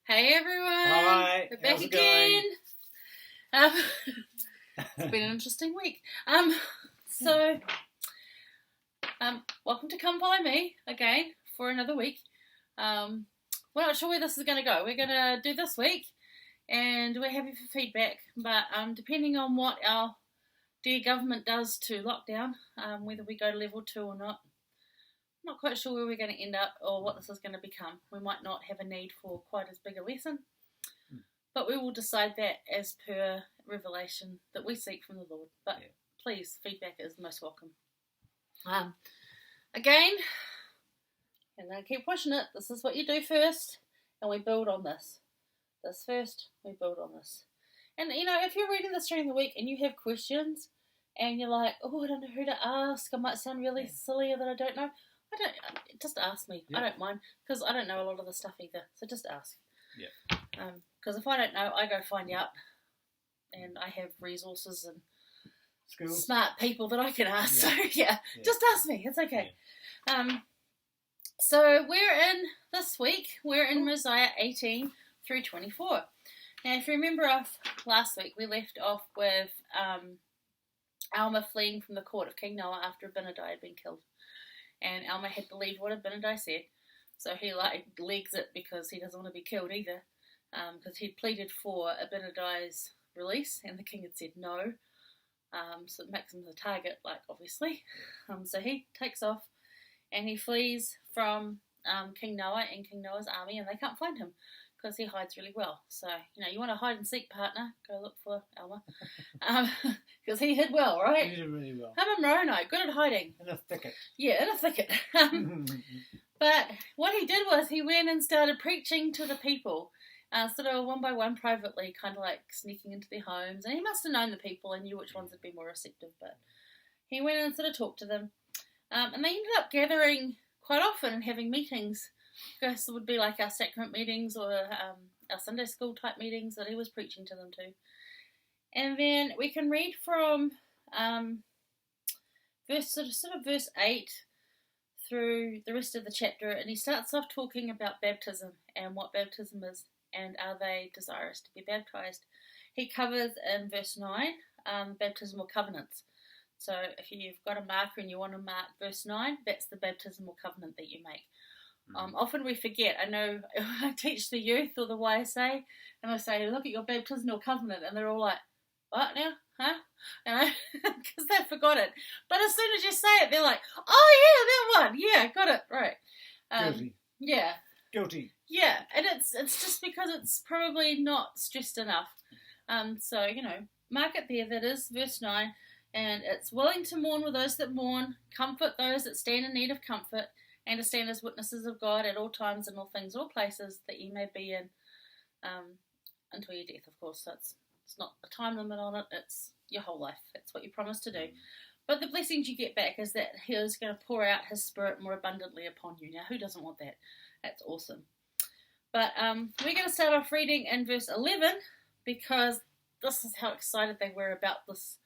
Hey everyone! Hi, We're back how's it again. going? It's been an interesting week. Welcome to Come Follow Me again for another week. We're not sure where this is going to go. We're going to do this week, and we're happy for feedback. But depending on what our dear government does to lockdown, whether we go to level 2 or not, I'm not quite sure where we're going to end up or what this is going to become. We might not have a need for quite as big a lesson, but we will decide that as per revelation that we seek from the Lord. But please, feedback is most welcome. Again, and I keep pushing it, this is what you do first, and we build on this. This first, we build on this. And, if you're reading this during the week and you have questions, and you're like, oh, I don't know who to ask, I might sound really silly or that I don't know, just ask me. I don't mind, because I don't know a lot of the stuff either, so just ask. Because if I don't know, I go find out, and I have resources and smart people that I can ask. So just ask me. It's okay. So we're in Mosiah 18 through 24. Now, if you remember last week, we left off with Alma fleeing from the court of King Noah after Abinadi had been killed. And Alma had believed what Abinadi said, so he legs it because he doesn't want to be killed either, because he'd pleaded for Abinadi's release, and the king had said no, so it makes him the target, obviously. So he takes off, and he flees from King Noah and King Noah's army, and they can't find him, because he hides really well. So, you want a hide-and-seek partner, go look for Alma. Because he hid well, right? He did really well. Him and Moroni, good at hiding. In a thicket. Yeah, in a thicket. But what he did was he went and started preaching to the people, sort of one by one privately, kind of like sneaking into their homes. And he must have known the people and knew which ones would be more receptive. But he went and sort of talked to them. And they ended up gathering quite often and having meetings. Because it would be like our sacrament meetings or our Sunday school type meetings that he was preaching to them to. And then we can read from verse 8 through the rest of the chapter, and he starts off talking about baptism and what baptism is and are they desirous to be baptized. He covers in verse 9 baptismal covenants. So if you've got a marker and you want to mark verse 9, that's the baptismal covenant that you make. Often we forget. I know I teach the youth or the YSA, and I say, look at your baptismal covenant, and they're all like, what now? Huh? Because they've forgot it. But as soon as you say it, they're like, oh yeah, that one. Yeah, got it. Right. Guilty. Yeah. Guilty. Yeah, and it's just because it's probably not stressed enough. So, mark it there. That is verse 9. And it's willing to mourn with those that mourn, comfort those that stand in need of comfort, and to stand as witnesses of God at all times and all things, all places that you may be in until your death, of course. So it's not a time limit on it, it's your whole life. It's what you promised to do. But the blessings you get back is that He is going to pour out His Spirit more abundantly upon you. Now, who doesn't want that? That's awesome. But we're going to start off reading in verse 11 because this is how excited they were about this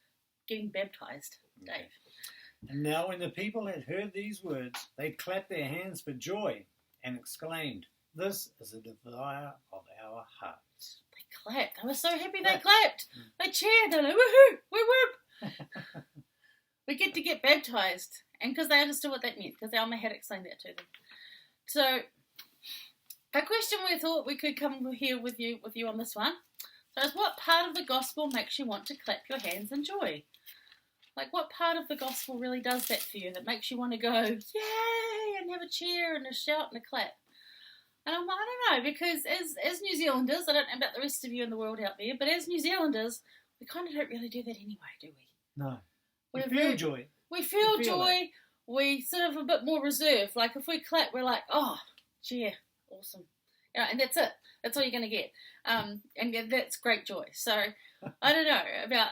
getting baptized. Dave. And now when the people had heard these words, they clapped their hands for joy and exclaimed, this is the desire of our hearts. They clapped. They were so happy they clapped. They cheered. They're like, woohoo, woo-woo. We get baptized. And because they understood what that meant, because Alma had explained that to them. So, a question we thought we could come here with you on this one. So is what part of the gospel makes you want to clap your hands in joy? What part of the gospel really does that for you, that makes you want to go, yay, and have a cheer and a shout and a clap? And I don't know, because as New Zealanders, I don't know about the rest of you in the world out there, but as New Zealanders, we kind of don't really do that anyway, do we? No. We feel joy. We feel joy. We sort of a bit more reserved. If we clap, we're like, oh, cheer, awesome. And that's it. That's all you're going to get. And that's great joy. So, I don't know about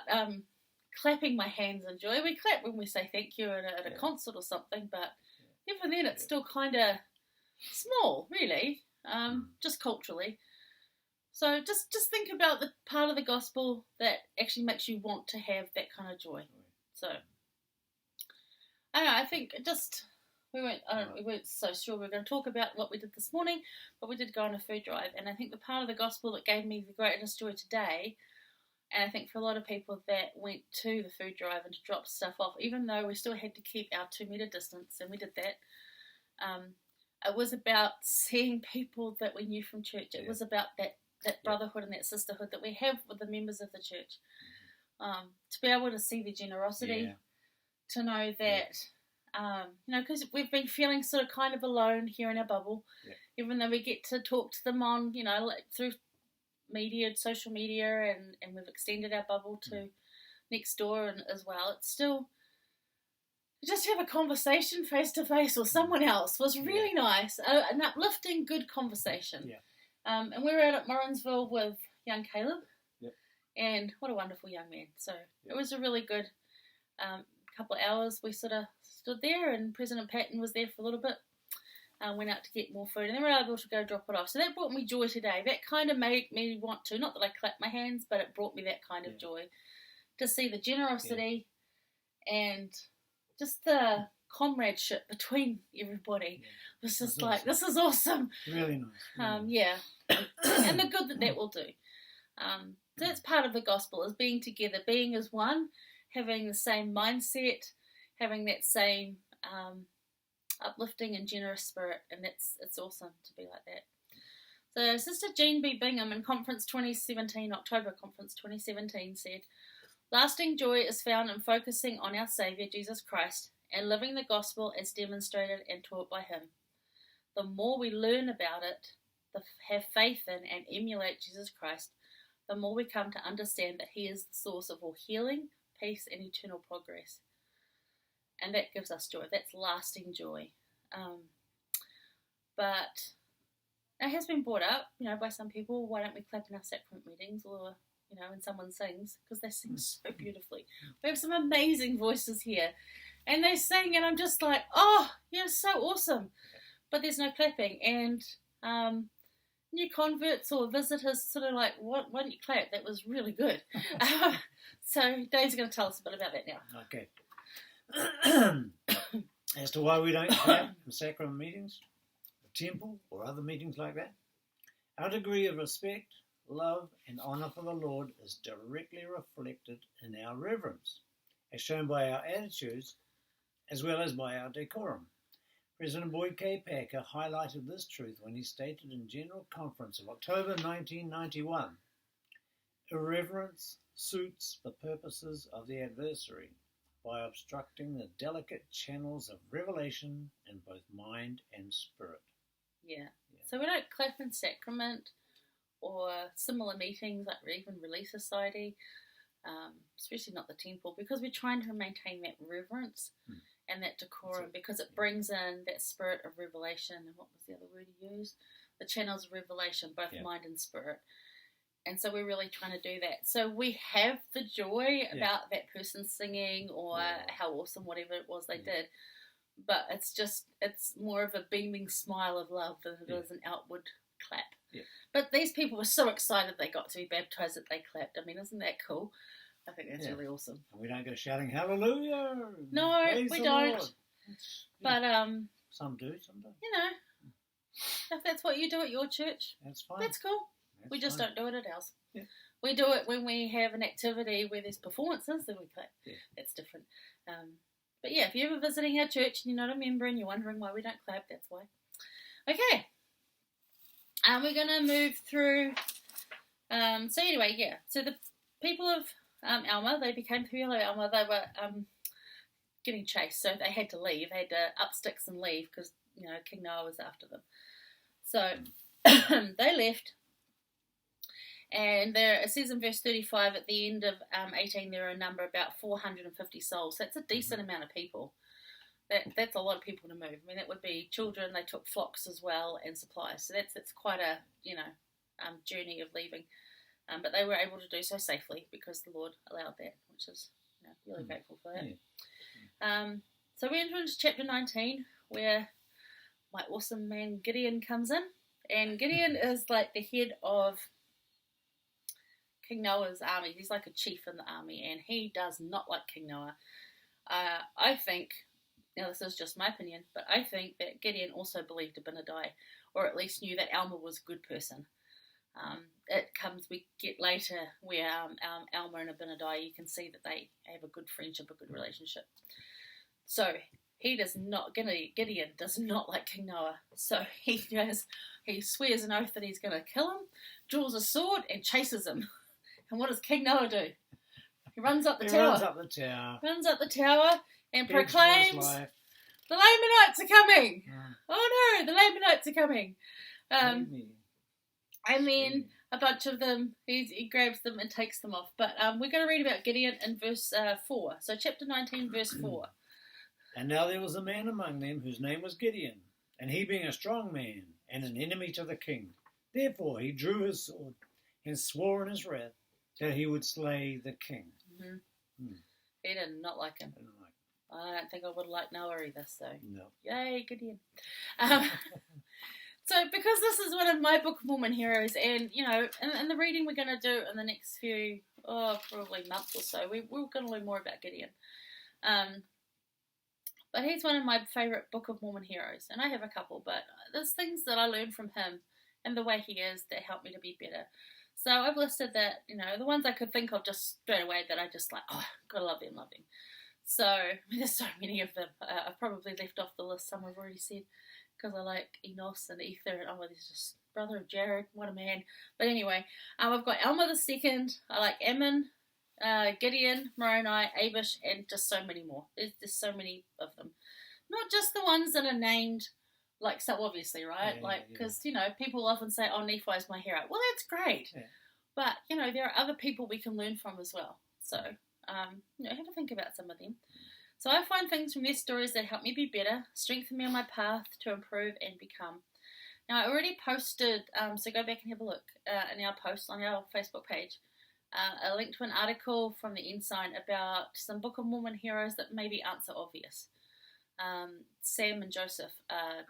clapping my hands in joy. We clap when we say thank you at a concert or something, but even then it's still kind of small, really, just culturally. So just think about the part of the gospel that actually makes you want to have that kind of joy. So, I don't know, I think just We weren't so sure we were going to talk about what we did this morning, but we did go on a food drive. And I think the part of the gospel that gave me the greatest joy today, and I think for a lot of people that went to the food drive and to drop stuff off, even though we still had to keep our 2 metre distance, and we did that, it was about seeing people that we knew from church. It was about that brotherhood and that sisterhood that we have with the members of the church. To be able to see the generosity, to know that, because we've been feeling sort of kind of alone here in our bubble, even though we get to talk to them on, through media, social media, and we've extended our bubble to next door and as well. It's still, just to have a conversation face to face with someone else was really nice, an uplifting, good conversation. And we were out at Morrinsville with young Caleb, and what a wonderful young man. So it was a really good couple of hours. We sort of stood there, and President Patton was there for a little bit. Went out to get more food, and then we were able to go drop it off. So that brought me joy today. That kind of made me want to, not that I clapped my hands, but it brought me that kind of joy to see the generosity and just the comradeship between everybody. It was just like, this is awesome. Really nice. And the good that will do. So that's part of the gospel, is being together, being as one, having the same mindset, having that same uplifting and generous spirit, and it's awesome to be like that. So Sister Jean B. Bingham in Conference 2017, October Conference 2017, said, "Lasting joy is found in focusing on our Saviour, Jesus Christ, and living the gospel as demonstrated and taught by Him. The more we learn about it, have faith in and emulate Jesus Christ, the more we come to understand that He is the source of all healing, peace, and eternal progress. And that gives us joy. That's lasting joy. But it has been brought up, by some people, why don't we clap in our sacrament meetings, or, when someone sings, because they sing so beautifully. We have some amazing voices here, and they sing, and I'm just like, oh, so awesome. But there's no clapping, and new converts or visitors sort of like, why don't you clap? That was really good. So Dave's going to tell us a bit about that now. Okay. As to why we don't clap in sacrament meetings, the temple, or other meetings like that, our degree of respect, love, and honour for the Lord is directly reflected in our reverence, as shown by our attitudes, as well as by our decorum. President Boyd K. Packer highlighted this truth when he stated in General Conference of October 1991, "Irreverence suits the purposes of the adversary by obstructing the delicate channels of revelation in both mind and spirit." Yeah. So we don't clap in sacrament or similar meetings like even Relief Society, especially not the temple, because we're trying to maintain that reverence and that decorum, because it brings in that spirit of revelation. And what was the other word he used? The channels of revelation, both mind and spirit. And so we're really trying to do that. So we have the joy about that person singing or how awesome whatever it was they did. But it's more of a beaming smile of love than it is an outward clap. Yeah. But these people were so excited they got to be baptized that they clapped. I mean, isn't that cool? I think that's really awesome. And we don't go shouting hallelujah. No, we don't. Lord. But some do, some don't. If that's what you do at your church, that's fine. That's cool. That's we just fine. don't do it at ours. Yeah. We do it when we have an activity where there's performances, then we clap. Yeah. That's different. But yeah, if you're ever visiting our church and you're not a member and you're wondering why we don't clap, that's why. Okay. We're going to move through. So anyway, So the people of Alma, they became Hello Alma. They were getting chased, so they had to leave. They had to up sticks and leave because King Noah was after them. So they left. And it says in verse 35, at the end of 18, there are a number, about 450 souls. So that's a decent amount of people. That's a lot of people to move. I mean, that would be children. They took flocks as well and supplies. So that's quite a journey of leaving. But they were able to do so safely because the Lord allowed that, which is really grateful for that. Yeah. So we enter into chapter 19, where my awesome man Gideon comes in, and Gideon is like the head of King Noah's army. He's like a chief in the army, and he does not like King Noah. I think Now, this is just my opinion, but I think that Gideon also believed Abinadi, or at least knew that Alma was a good person. We get later where Alma and Abinadi, you can see that they have a good friendship, a good relationship. So Gideon does not like King Noah. So he swears an oath that he's going to kill him, draws a sword and chases him. And what does King Noah do? He runs up the tower. Runs up the tower and proclaims, "The Lamanites are coming!" Oh no, the Lamanites are coming. And then a bunch of them, he grabs them and takes them off. But we're going to read about Gideon in verse 4. So chapter 19, verse 4. And now there was a man among them whose name was Gideon, and he being a strong man and an enemy to the king. Therefore he drew his sword and swore in his wrath that he would slay the king. Mm-hmm. He did not like him. I don't think I would have liked Noah either, so no. Yay, Gideon. So because this is one of my Book of Mormon heroes, and, you know, in the reading we're going to do in the next few, probably months or so, we're going to learn more about Gideon. But he's one of my favourite Book of Mormon heroes, and I have a couple, but there's things that I learned from him and the way he is that helped me to be better. So I've listed that, you know, the ones I could think of just straight away that I just like, gotta love him. So, there's so many of them. I've probably left off the list, some I've already said, because I like Enos and Ether, and there's just brother of Jared, what a man. But anyway, I've got Alma the Second, I like Ammon, Gideon, Moroni, Abish, and just so many more. There's so many of them. Not just the ones that are named, like, so obviously, right? Because, you know, people often say, Nephi is my hero. Well, that's great. Yeah. But, you know, there are other people we can learn from as well. So, you know, have a think about some of them. So I find things from their stories that help me be better, strengthen me on my path to improve and become. Now, I already posted, so go back and have a look in our post on our Facebook page. I linked to an article from the Ensign about some Book of Mormon heroes that maybe aren't so obvious. Sam and Joseph,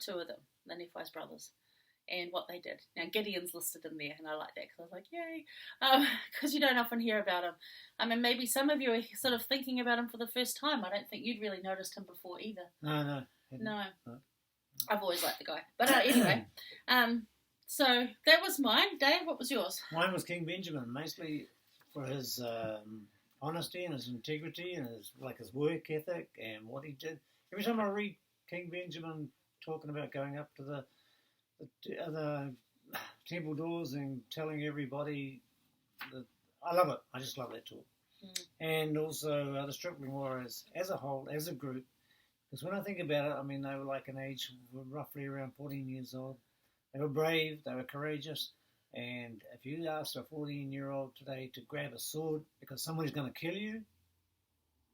two of them, the Nephi's brothers, and what they did. Now, Gideon's listed in there, and I like that because I was like, yay, because you don't often hear about him. I mean, maybe some of you are sort of thinking about him for the first time. I don't think you'd really noticed him before either. No. I've always liked the guy. But anyway, so that was mine. Dave, what was yours? Mine was King Benjamin, mostly for his honesty and his integrity and his work ethic and what he did. Every time I read King Benjamin talking about going up to the temple doors and telling everybody that, I love it. I just love that talk. And also the Stripling Warriors as a whole, as a group, because when I think about it, I mean, they were like an age roughly around 14 years old. They were brave, they were courageous, and if you asked a 14-year-old today to grab a sword because somebody's going to kill you,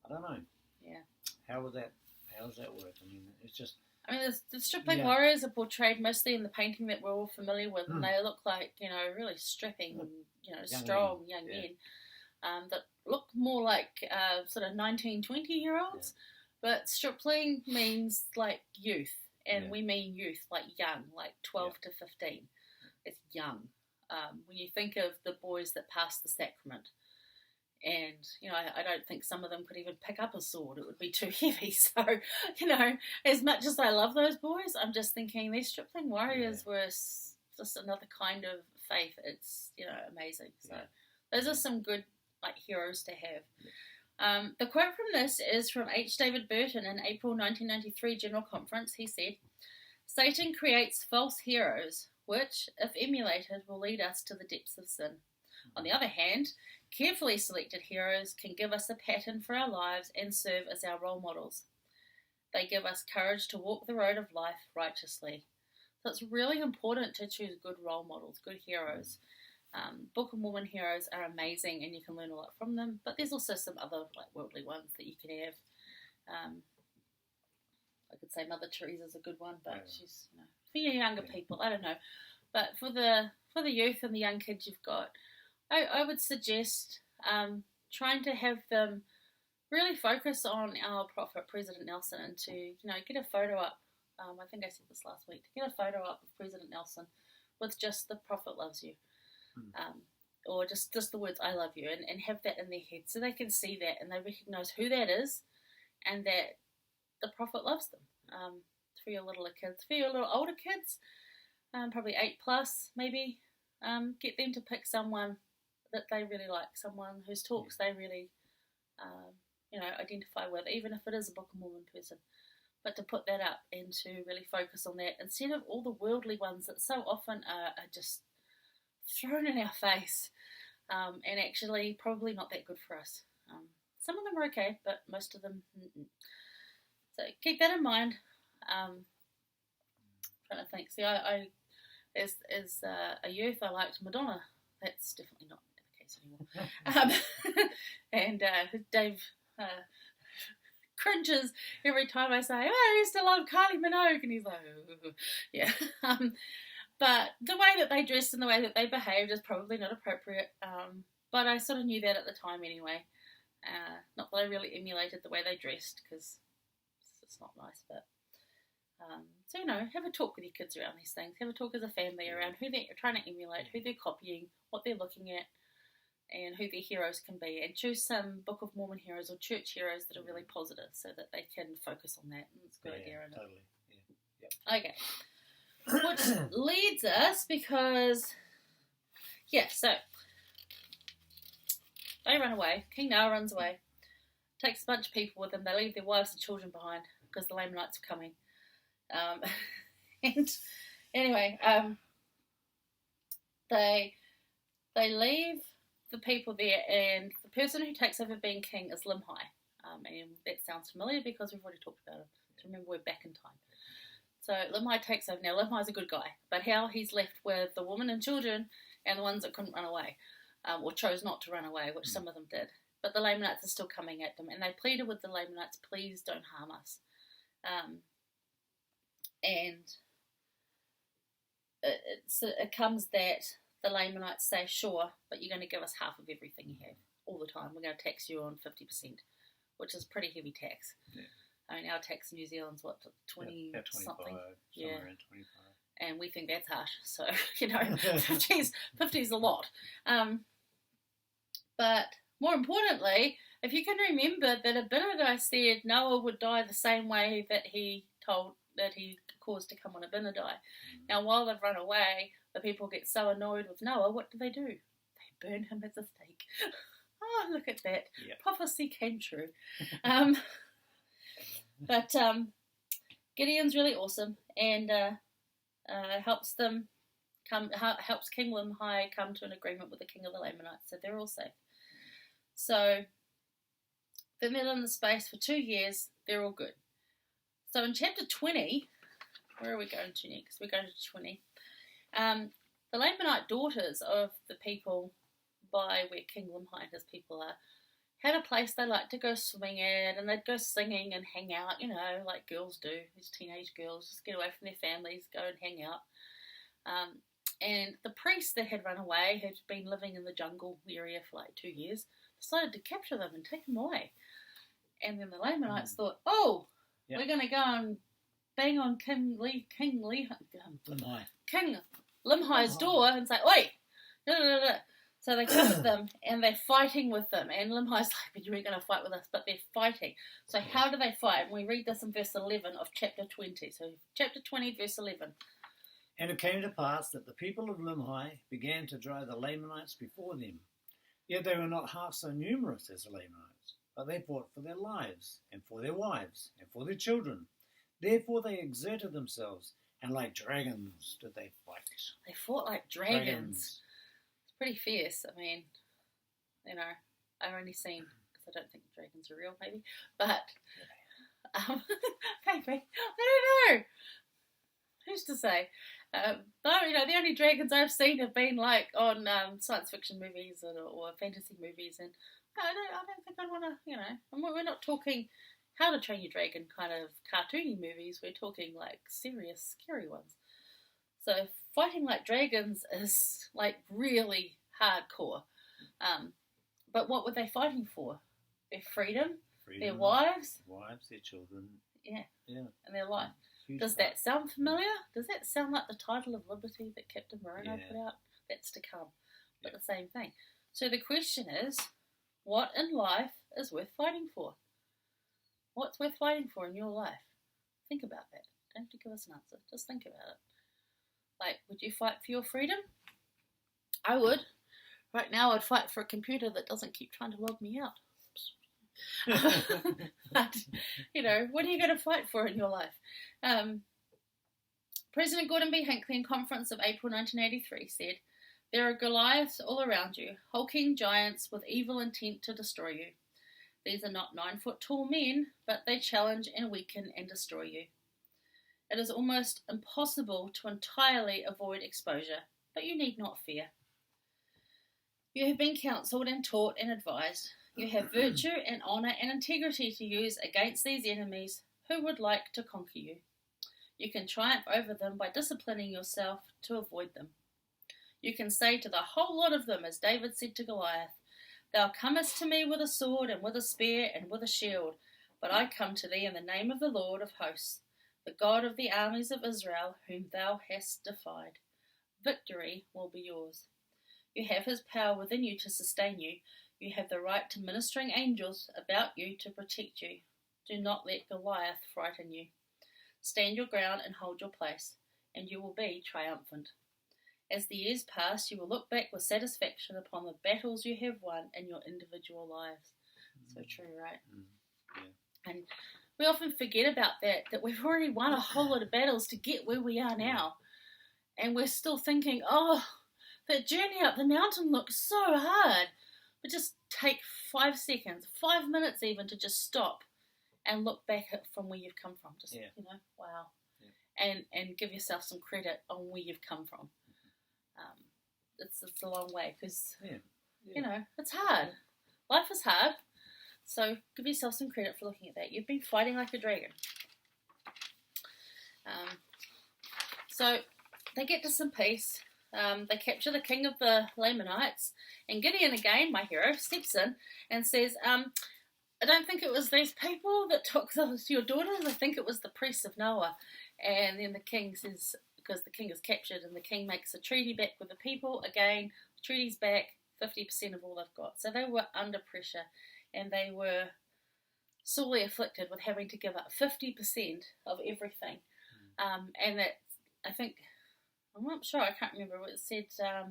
I don't know. Yeah. How does that work? I mean, it's just... I mean, the Stripling Warriors are portrayed mostly in the painting that we're all familiar with, and they look like, you know, really strapping, you know, strong young men that look more like sort of 19, 20-year-olds. Yeah. But stripling means like youth, and we mean youth, like young, like 12 to 15. It's young. When you think of the boys that passed the sacrament, and, you know, I don't think some of them could even pick up a sword. It would be too heavy. So, you know, as much as I love those boys, I'm just thinking these Stripling Warriors were just another kind of faith. It's, you know, amazing. So those are some good, like, heroes to have. The quote from this is from H. David Burton in April 1993 General Conference. He said, "Satan creates false heroes, which, if emulated, will lead us to the depths of sin. On the other hand, carefully selected heroes can give us a pattern for our lives and serve as our role models. They give us courage to walk the road of life righteously." So it's really important to choose good role models, good heroes. Book of Mormon heroes are amazing and you can learn a lot from them, but there's also some other like worldly ones that you can have. I could say Mother Teresa's a good one, but she's, you know, for your younger people, I don't know. But for the youth and the young kids you've got, I would suggest trying to have them really focus on our prophet, President Nelson, and to, you know, get a photo up. I think I said this last week. To get a photo up of President Nelson with just "The Prophet loves you," or just the words "I love you," and have that in their head so they can see that and they recognise who that is, and that the prophet loves them. For your littler kids, for your little older kids, probably 8+, maybe, get them to pick someone that they really like, someone whose talks they really, identify with, even if it is a Book of Mormon person. But to put that up and to really focus on that instead of all the worldly ones that so often are just thrown in our face, and actually probably not that good for us. Some of them are okay, but most of them, So keep that in mind. Trying to think. See, I as a youth, I liked Madonna. That's definitely not the case anymore. And Dave cringes every time I say, "Oh, I used to love Kylie Minogue," and he's like, "Oh, yeah." But the way that they dressed and the way that they behaved is probably not appropriate. But I sort of knew that at the time anyway. Not that I really emulated the way they dressed, because it's not nice, but so have a talk with your kids around these things. Have a talk as a family around who they're trying to emulate, who they're copying, what they're looking at, and who their heroes can be. And choose some Book of Mormon heroes or church heroes that are really positive, so that they can focus on that. And it's a good idea, isn't it? Totally. Yeah. Okay. Which leads us, because so they run away. King Noah runs away, takes a bunch of people with him. They leave their wives and children behind because the Lamanites are coming. And anyway, they leave the people there, and the person who takes over being king is Limhi. And that sounds familiar because we've already talked about him. To remember, we're back in time. So Limhi takes over. Now, Limhi's a good guy, but how he's left with the women and children and the ones that couldn't run away, or chose not to run away, which some of them did. But the Lamanites are still coming at them, and they pleaded with the Lamanites, "Please don't harm us." And it comes that the Lamanites say, "Sure, but you're going to give us half of everything you have all the time. We're going to tax you on 50%, which is pretty heavy tax." Yeah. I mean, our tax in New Zealand's 20 something? Yeah, around 25. And we think that's harsh. So 50 is a lot. But more importantly, if you can remember that Abinadi said Noah would die the same way that he caused to come on Abinadi. Mm-hmm. Now, while they've run away, the people get so annoyed with Noah. What do? They burn him at the stake. Oh, look at that! Yep. Prophecy came true. But Gideon's really awesome, and helps King Limhi come to an agreement with the king of the Lamanites, so they're all safe. So they've been in the space for 2 years. They're all good. So in chapter 20, where are we going to next? We're going to 20. The Lamanite daughters of the people by where King Limhi and his people are had a place they liked to go swimming at, and they'd go singing and hang out, like girls do. These teenage girls just get away from their families, go and hang out. And the priest that had run away, had been living in the jungle area for like 2 years, decided to capture them and take them away. And then the Lamanites thought, we're going to go and bang on King Limhi's door and say, "Oi, no. So they come at them, and they're fighting with them. And Limhi's like, "But you weren't going to fight with us," but they're fighting. So how do they fight? And we read this in verse 11 of chapter 20. So chapter 20, verse 11. "And it came to pass that the people of Limhi began to drive the Lamanites before them. Yet they were not half so numerous as the Lamanites, but they fought for their lives, and for their wives, and for their children. Therefore they exerted themselves, and like dragons did they fight." They fought like dragons. Pretty fierce. I mean, I've only seen, because I don't think dragons are real, maybe, but maybe, I don't know. Who's to say? Though, the only dragons I've seen have been like on science fiction movies or fantasy movies, and I don't think I'd want to, we're not talking How to Train Your Dragon kind of cartoony movies. We're talking like serious, scary ones. So fighting like dragons is like really hardcore. But what were they fighting for? Their freedom, their wives, their children. Yeah. And their life. Does that sound familiar? Does that sound like the title of Liberty that Captain Moreno put out? That's to come. But the same thing. So the question is, what in life is worth fighting for? What's worth fighting for in your life? Think about that. Don't have to give us an answer. Just think about it. Like, would you fight for your freedom? I would. Right now, I'd fight for a computer that doesn't keep trying to log me out. But, what are you going to fight for in your life? President Gordon B. Hinckley in conference of April 1983 said, "There are Goliaths all around you, hulking giants with evil intent to destroy you. These are not 9-foot tall men, but they challenge and weaken and destroy you. It is almost impossible to entirely avoid exposure, but you need not fear. You have been counselled and taught and advised. You have virtue and honour and integrity to use against these enemies who would like to conquer you. You can triumph over them by disciplining yourself to avoid them. You can say to the whole lot of them, as David said to Goliath, 'Thou comest to me with a sword and with a spear and with a shield, but I come to thee in the name of the Lord of hosts, the God of the armies of Israel, whom thou hast defied. Victory will be yours. You have his power within you to sustain you. You have the right to ministering angels about you to protect you. Do not let Goliath frighten you. Stand your ground and hold your place, and you will be triumphant. As the years pass, you will look back with satisfaction upon the battles you have won in your individual lives.'" So true, right? Yeah. And we often forget about that we've already won a whole lot of battles to get where we are now. And we're still thinking, that journey up the mountain looks so hard. But just take 5 seconds, 5 minutes even, to just stop and look back at from where you've come from. Just, wow. Yeah. And give yourself some credit on where you've come from. It's a long way because, it's hard. Life is hard. So give yourself some credit for looking at that. You've been fighting like a dragon. So they get to some peace. They capture the king of the Lamanites. And Gideon, again, my hero, steps in and says, "I don't think it was these people that took your daughters. I think it was the priests of Noah." And then the king says, because the king is captured, and the king makes a treaty back with the people. Again, the treaty's back, 50% of all they've got. So they were under pressure, and they were sorely afflicted with having to give up 50% of everything. And that, I think, I'm not sure, I can't remember what it said. I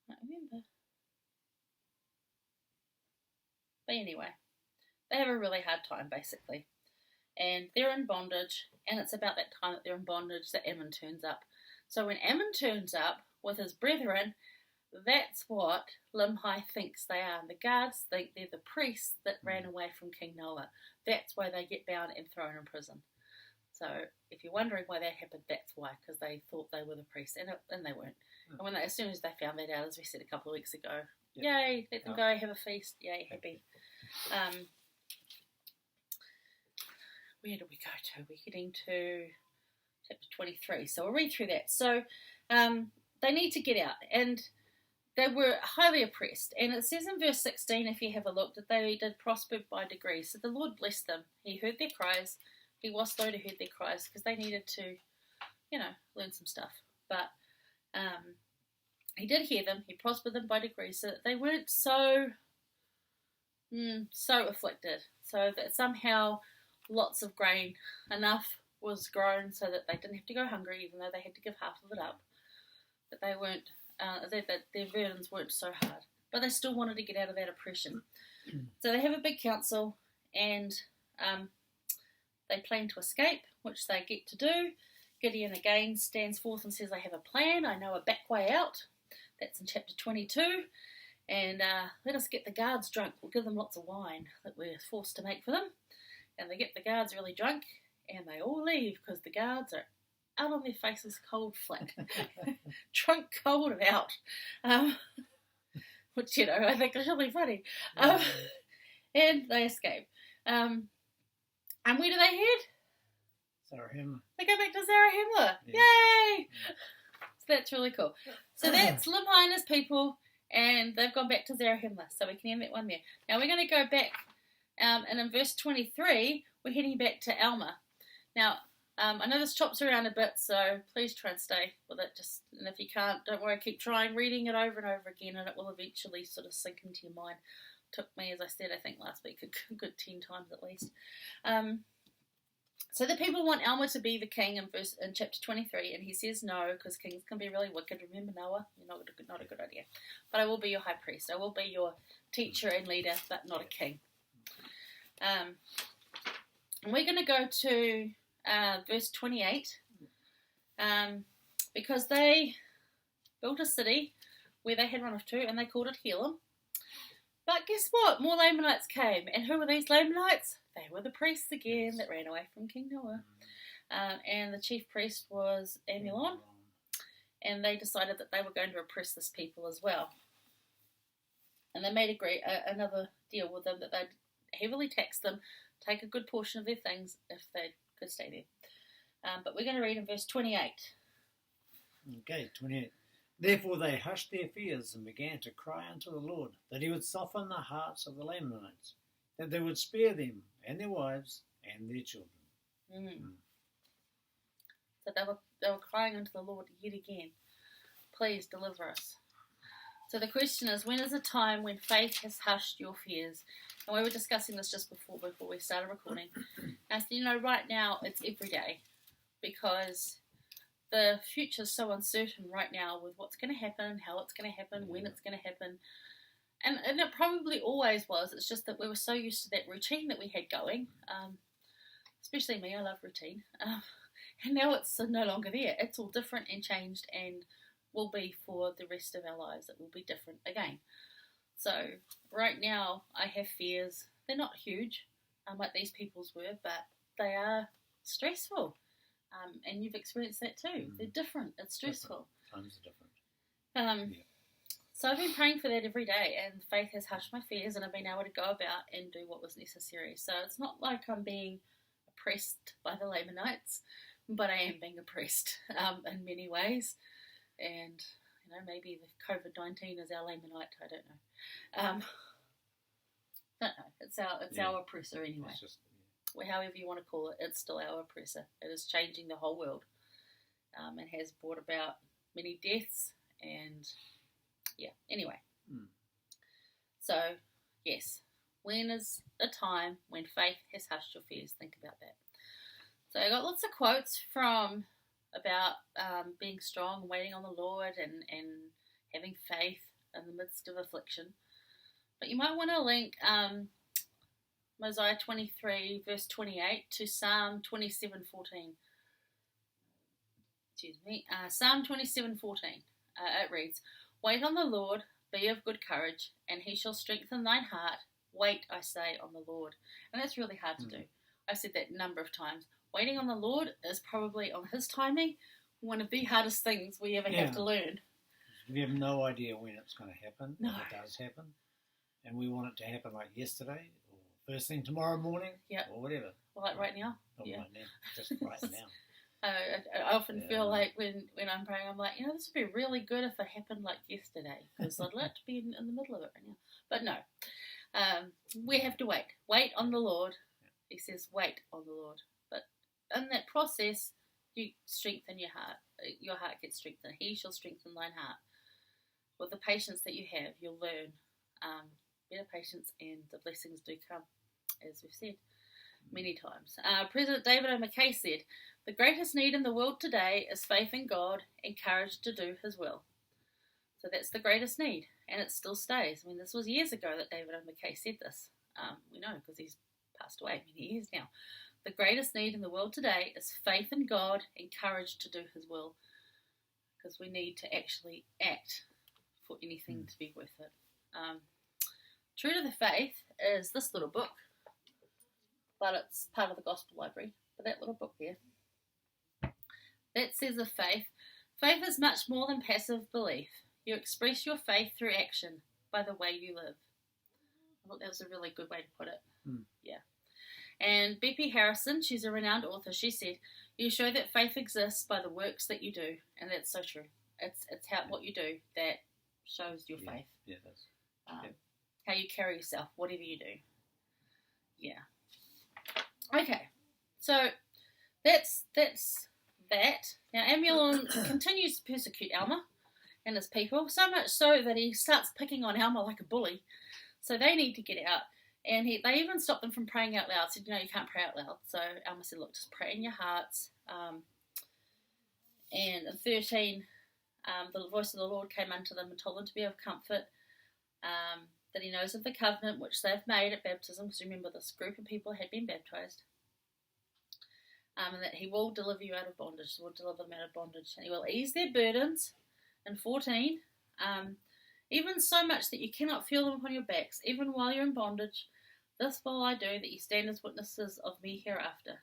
can't remember. But anyway, they have a really hard time, basically. And they're in bondage, and it's about that time that they're in bondage that Ammon turns up. So when Ammon turns up with his brethren, that's what Limhi thinks they are. And the guards think they're the priests that ran away from King Noah. That's why they get bound and thrown in prison. So if you're wondering why that happened, that's why, because they thought they were the priests, and they weren't. And as soon as they found that out, as we said a couple of weeks ago, yay, let them go, have a feast, yay, happy. Where do we go to? We're getting to chapter 23, so we'll read through that. So they need to get out, and they were highly oppressed. And it says in verse 16, if you have a look, that they did prosper by degrees. So the Lord blessed them. He heard their cries. He was slow to hear their cries because they needed to, learn some stuff. But he did hear them. He prospered them by degrees so that they weren't so afflicted. So that somehow lots of grain, enough was grown so that they didn't have to go hungry, even though they had to give half of it up. But they weren't, their burdens weren't so hard. But they still wanted to get out of that oppression. So they have a big council, and they plan to escape, which they get to do. Gideon again stands forth and says, "I have a plan. I know a back way out." That's in chapter 22. And let us get the guards drunk. We'll give them lots of wine that we're forced to make for them. And they get the guards really drunk, and they all leave because the guards are out on their faces cold flat. Drunk cold and out. Which, I think is really funny. And they escape. And where do they head? Zarahemla. They go back to Zarahemla. Yeah. Yay! So that's really cool. So that's Limhi and his people, and they've gone back to Zarahemla. So we can end that one there. Now we're going to go back, and in verse 23, we're heading back to Alma. Now, I know this chops around a bit, so please try and stay with it. And if you can't, don't worry, keep trying, reading it over and over again, and it will eventually sort of sink into your mind. took me, as I said, I think last week, a good 10 times at least. So the people want Alma to be the king in chapter 23, and he says no, because kings can be really wicked. Remember Noah? Not a good idea. But I will be your high priest. I will be your teacher and leader, but not a king. And we're going to go to verse 28, because they built a city where they had run off to, and they called it Helam. But guess what? More Lamanites came. And who were these Lamanites? They were the priests again that ran away from King Noah. And the chief priest was Amulon. And they decided that they were going to oppress this people as well. And they made another deal with them that they'd heavily tax them, take a good portion of their things if they could stay there. But we're going to read in verse 28. Okay, 28. Therefore they hushed their fears and began to cry unto the Lord, that he would soften the hearts of the Lamanites, that they would spare them and their wives and their children. So they were crying unto the Lord yet again, please deliver us. So the question is, when is a time when faith has hushed your fears? And we were discussing this just before we started recording. And right now it's every day, because the future's so uncertain right now with what's going to happen, how it's going to happen, when it's going to happen. And it probably always was. It's just that we were so used to that routine that we had going. Especially me, I love routine. And now it's no longer there. It's all different and changed, and will be for the rest of our lives. It will be different again. So right now I have fears. They're not huge, like these people's were, but they are stressful. And you've experienced that too. They're different. It's stressful. Times are different. So I've been praying for that every day, and faith has hushed my fears, and I've been able to go about and do what was necessary. So it's not like I'm being oppressed by the Lamanites, but I am being oppressed in many ways. And maybe the COVID-19 is our Lamanite. I don't know. Don't know. It's our oppressor anyway. However you want to call it, it's still our oppressor. It is changing the whole world. It has brought about many deaths, and anyway. So, yes, when is a time when faith has hushed your fears? Think about that. So I got lots of quotes about being strong, waiting on the Lord, and having faith in the midst of affliction. But you might want to link Mosiah 23 verse 28 to Psalm 27:14. Psalm 27:14. It reads, "Wait on the Lord, be of good courage, and he shall strengthen thine heart. Wait, I say, on the Lord." And that's really hard to do. I've said that a number of times. Waiting on the Lord is probably, on his timing, one of the hardest things we ever have to learn. We have no idea when it's going to happen, No. if it does happen. And we want it to happen like yesterday, or first thing tomorrow morning, or whatever. Well, like right now. Not right now, just right now. I often feel like when I'm praying, I'm like, this would be really good if it happened like yesterday, because I'd like to be in the middle of it right now. But no, we have to wait. Wait on the Lord. He says, wait on the Lord. But in that process, you strengthen your heart. Your heart gets strengthened. He shall strengthen thine heart. With the patience that you have, you'll learn better patience, and the blessings do come, as we've said many times. President David O. McKay said, "The greatest need in the world today is faith in God and courage to do his will." So that's the greatest need, and it still stays. I mean, this was years ago that David O. McKay said this. We know because he's passed away many years now. The greatest need in the world today is faith in God and courage to do his will, because we need to actually act for anything to be worth it. True to the Faith is this little book, but it's part of the Gospel Library. But that little book there, that says of faith, faith is much more than passive belief. You express your faith through action by the way you live. I thought that was a really good way to put it. Yeah. And B.P. Harrison, she's a renowned author, she said, "You show that faith exists by the works that you do." And that's so true. It's what you do that shows your faith. Yeah, that's how you carry yourself, whatever you do. Yeah. Okay. So that's that. Now Amulon continues to persecute Alma and his people, so much so that he starts picking on Alma like a bully. So they need to get out. And they even stopped them from praying out loud. Said, you can't pray out loud. So Alma said, look, just pray in your hearts. And in 13, the voice of the Lord came unto them and told them to be of comfort, that he knows of the covenant which they've made at baptism, because remember this group of people had been baptized, and that he will deliver you out of bondage, will deliver them out of bondage, and he will ease their burdens. In 14, even so much that you cannot feel them upon your backs, even while you're in bondage, this will I do, that you stand as witnesses of me hereafter.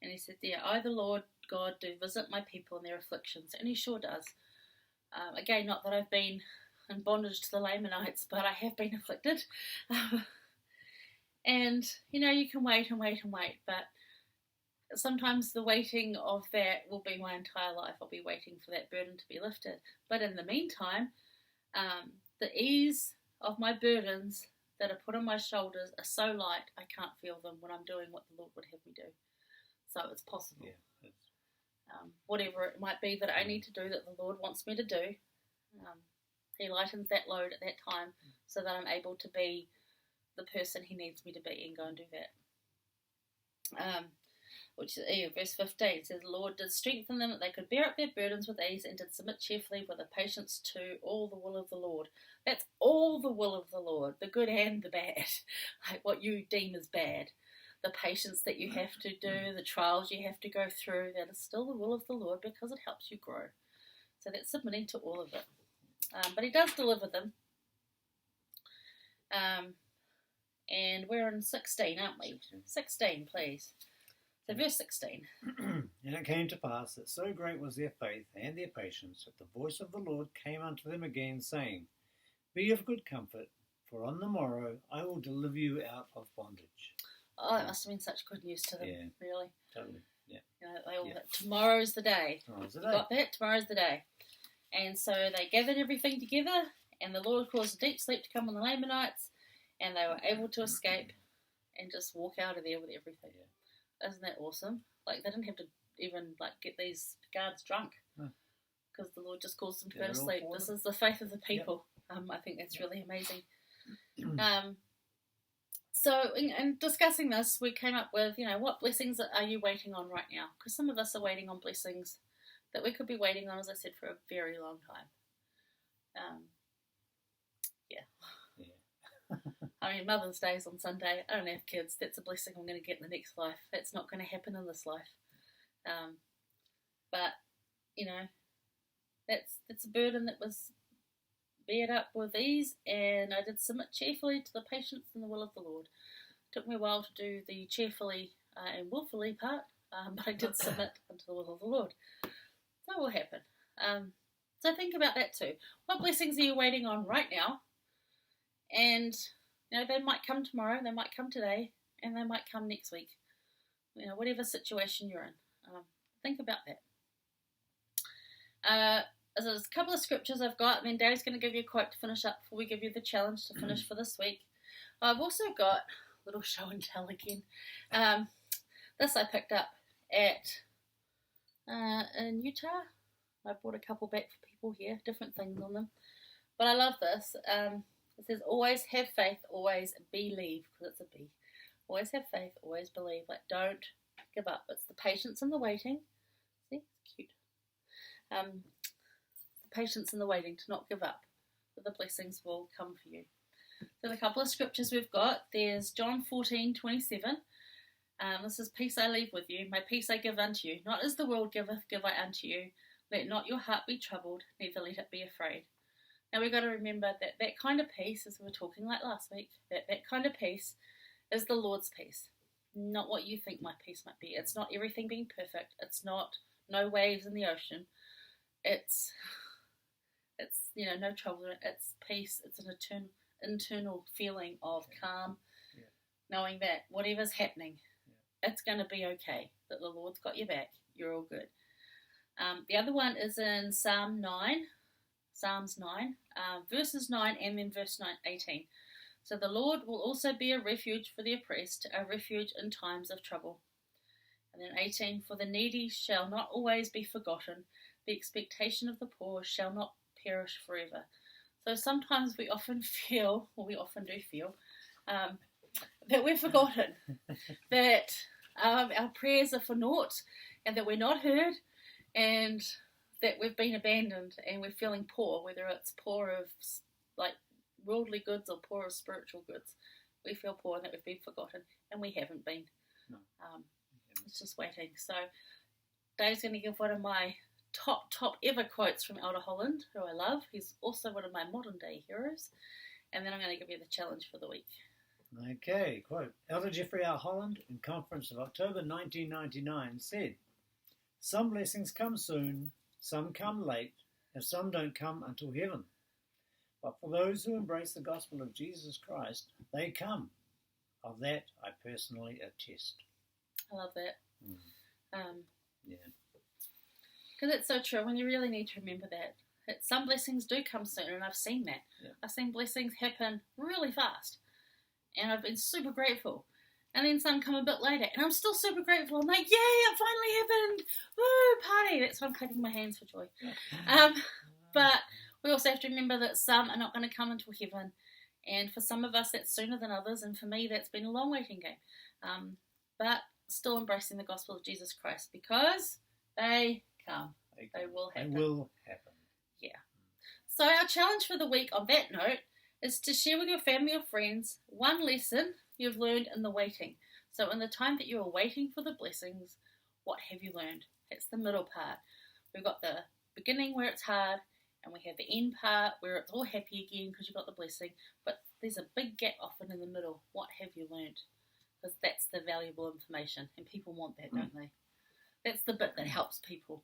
And he said there, I, the Lord God, do visit my people in their afflictions, and he sure does. Again, not that I've been in bondage to the Lamanites, but I have been afflicted. And, you can wait and wait and wait, but sometimes the waiting of that will be my entire life. I'll be waiting for that burden to be lifted. But in the meantime, the ease of my burdens that are put on my shoulders are so light, I can't feel them when I'm doing what the Lord would have me do. So it's possible. Yeah, whatever it might be that I need to do, that the Lord wants me to do, he lightens that load at that time so that I'm able to be the person he needs me to be and go and do that. Which is verse 15 says, the Lord did strengthen them that they could bear up their burdens with ease, and did submit cheerfully with a patience to all the will of the Lord. That's all the will of the Lord, the good and the bad, like what you deem as bad. The patience that you have to do, the trials you have to go through, that is still the will of the Lord because it helps you grow. So that's submitting to all of it. But he does deliver them. And we're in 16, aren't we? 16, please. So verse 16. And it came to pass that so great was their faith and their patience that the voice of the Lord came unto them again, saying, Be of good comfort, for on the morrow I will deliver you out of bondage. Oh, it must have been such good news to them, really. Totally, yeah. They all tomorrow's the day. Tomorrow's the day. day. Got that? Tomorrow's the day. And so they gathered everything together, and the Lord caused a deep sleep to come on the Lamanites, and they were able to escape and just walk out of there with everything. Yeah. Isn't that awesome? Like, they didn't have to even get these guards drunk, because the Lord just caused them to go to sleep. This is the faith of the people. Yep. I think that's really amazing. So, in discussing this, we came up with, what blessings are you waiting on right now? Because some of us are waiting on blessings that we could be waiting on, as I said, for a very long time. I mean, Mother's Day is on Sunday. I don't have kids. That's a blessing I'm going to get in the next life. That's not going to happen in this life. But, that's a burden that was bared up with ease, and I did submit cheerfully to the patience and the will of the Lord. It took me a while to do the cheerfully and willfully part, but I did submit unto the will of the Lord. So it will happen. So think about that too. What blessings are you waiting on right now? And, they might come tomorrow, they might come today, and they might come next week. Whatever situation you're in. Think about that. There's a couple of scriptures I've got, and then Daddy's going to give you a quote to finish up before we give you the challenge to finish for this week. I've also got a little show and tell again. This I picked up in Utah. I brought a couple back for people here, different things on them. But I love this. It says, always have faith, always believe, because it's a B. Always have faith, always believe. Don't give up. It's the patience and the waiting. See, it's cute. Patience in the waiting, to not give up, that the blessings will come for you. So the couple of scriptures we've got, there's John 14:27. This is, peace I leave with you, my peace I give unto you. Not as the world giveth, give I unto you. Let not your heart be troubled, neither let it be afraid. Now we've got to remember that kind of peace, as we were talking like last week, that kind of peace is the Lord's peace. Not what you think my peace might be. It's not everything being perfect. It's not no waves in the ocean. It's no trouble. It's peace. It's an internal feeling of calm, knowing that whatever's happening, it's going to be okay, that the Lord's got your back. You're all good. The other one is in Psalms 9, verses 9 and then verse 18. So the Lord will also be a refuge for the oppressed, a refuge in times of trouble. And then 18, for the needy shall not always be forgotten. The expectation of the poor shall not perish forever. So sometimes we often do feel, that we're forgotten, that our prayers are for naught, and that we're not heard, and that we've been abandoned, and we're feeling poor, whether it's poor of like worldly goods or poor of spiritual goods. We feel poor and that we've been forgotten, and we haven't been. No. It's just waiting. So Dave's going to give one of my top ever quotes from Elder Holland, who I love. He's also one of my modern day heroes. And then I'm going to give you the challenge for the week. Okay, quote. Elder Jeffrey R. Holland, in conference of October 1999, said, "Some blessings come soon, some come late, and some don't come until heaven. But for those who embrace the gospel of Jesus Christ, they come. Of that, I personally attest." I love that. Yeah. Because it's so true, and you really need to remember that. Some blessings do come soon, and I've seen that. Yeah. I've seen blessings happen really fast, and I've been super grateful. And then some come a bit later, and I'm still super grateful. I'm like, yay, it finally happened! Woo, party! That's why I'm clapping my hands for joy. But we also have to remember that some are not going to come until heaven, and for some of us that's sooner than others, and for me that's been a long waiting game. But still embracing the gospel of Jesus Christ, because they come. They will happen. They will happen. Yeah. So our challenge for the week on that note is to share with your family or friends one lesson you've learned in the waiting. So in the time that you are waiting for the blessings, what have you learned? That's the middle part. We've got the beginning where it's hard, and we have the end part where it's all happy again because you've got the blessing. But there's a big gap often in the middle. What have you learned? Because that's the valuable information, and people want that, don't they? That's the bit that helps people.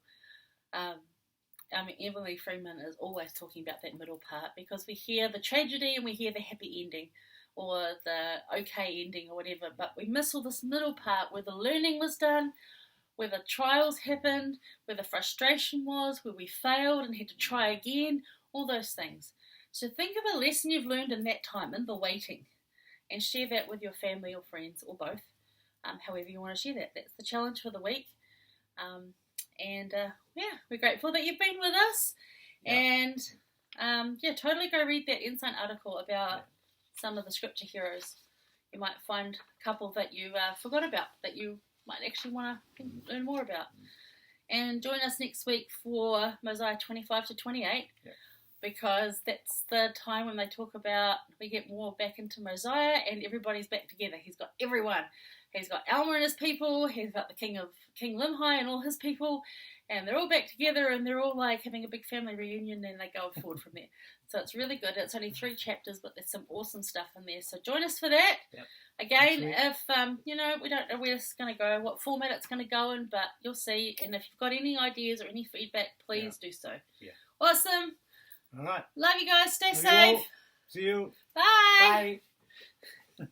Emily Freeman is always talking about that middle part, because we hear the tragedy and we hear the happy ending or the okay ending or whatever, but we miss all this middle part where the learning was done, where the trials happened, where the frustration was, where we failed and had to try again, all those things. So think of a lesson you've learned in that time, in the waiting, and share that with your family or friends, or both, however you want to share that. That's the challenge for the week. We're grateful that you've been with us. Yeah. And totally go read that Insight article about some of the scripture heroes. You might find a couple that you forgot about, that you might actually want to learn more about. And join us next week for Mosiah 25 to 28. Yeah. Because that's the time when they talk about, we get more back into Mosiah and everybody's back together. He's got everyone. He's got Alma and his people. He's got the King Limhi and all his people. And they're all back together, and they're all like having a big family reunion, and they go forward from there. So it's really good. It's only 3 chapters, but there's some awesome stuff in there. So join us for that. Yep. Again, if, we don't know where this is going to go, what format it's going to go in, but you'll see. And if you've got any ideas or any feedback, please do so. Yeah. Awesome. All right. Love you guys. Stay safe. See you. Bye. Bye.